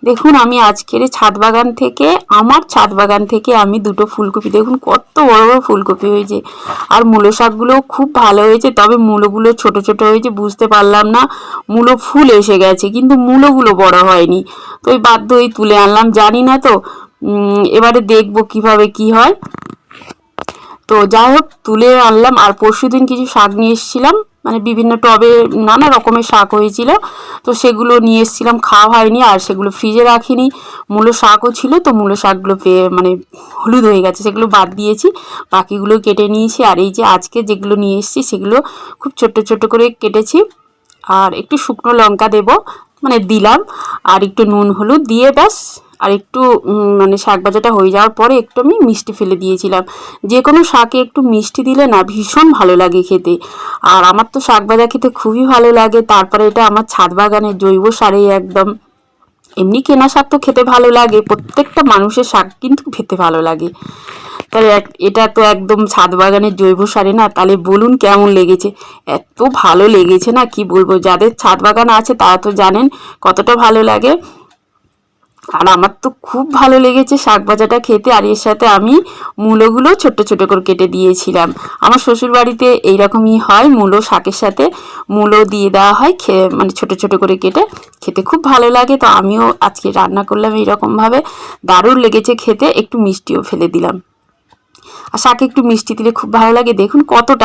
দেখুন আমি আজকের ছাদ বাগান থেকে আমি দুটো ফুলকপি, দেখুন কত বড় বড় ফুলকপি হয়েছে। আর মূলো শাকগুলোও খুব ভালো হয়েছে, তবে মূলোগুলো ছোট ছোট হয়েছে, বুঝতে পারলাম না মূলো ফুল এসে গেছে কিন্তু মূলোগুলো বড় হয়নি। তো ওই বাধ্য হয়ে তুলে আনলাম, জানি না তো এবারে দেখবো কিভাবে কি হয়। তো যাই হোক তুলে আনলাম। আর পরশুদিন কিছু শাক নিয়ে এসেছিলাম, মানে বিভিন্ন টবে নানা রকমের শাক হয়েছিল, তো সেগুলো নিয়ে এসেছিলাম, খাওয়া হয়নি আর সেগুলো ফ্রিজে রাখিনি। মূলো শাকও ছিল, তো মূলো শাকগুলো মানে হলুদ হয়ে গেছে, সেগুলো বাদ দিয়েছি, বাকিগুলো কেটে নিয়েছি। আর এই যে আজকে যেগুলো নিয়ে এসেছি সেগুলো খুব ছোট্ট ছোট্ট করে কেটেছি। আর একটু শুকনো লঙ্কা দেব, মানে দিলাম, আর একটু নুন হলুদ দিয়ে ব্যাস। আর একটু মানে শাক ভাজাটা হয়ে যাওয়ার পরে একটু আমি মিষ্টি ফেলে দিয়েছিলাম। যে কোনো শাকে একটু মিষ্টি দিলে না ভীষণ ভালো লাগে খেতে। আর আমার তো শাক ভাজা খেতে খুবই ভালো লাগে। তারপরে এটা আমার ছাদ বাগানের জৈব সারে একদম। এমনি কেনা শাক তো খেতে ভালো লাগে, প্রত্যেকটা মানুষের শাক কিন্তু খেতে ভালো লাগে, তাহলে এটা তো একদম ছাদ বাগানের জৈব সারে না। তাহলে বলুন কেমন লেগেছে? এত ভালো লেগেছে না কি বলবো, যাদের ছাদ বাগান আছে তারা তো জানেন কতটা ভালো লাগে। আর আমার তো খুব ভালো লেগেছে শাক ভাজাটা খেতে। আর এর সাথে আমি মূলোগুলো ছোট ছোট করে কেটে দিয়েছিলাম। আমার শ্বশুর বাড়িতে এইরকমই হয়, মূলো শাকের সাথে মূলো দিয়ে দেওয়া হয়, মানে ছোট ছোট করে কেটে, খেতে খুব ভালো লাগে। তো আমিও আজকে রান্না করলাম এইরকমভাবে, দারুণ লেগেছে খেতে, একটু মিষ্টিও ফেলে দিলাম। আর শাকে একটু মিষ্টি দিলে খুব ভালো লাগে। দেখুন কতটা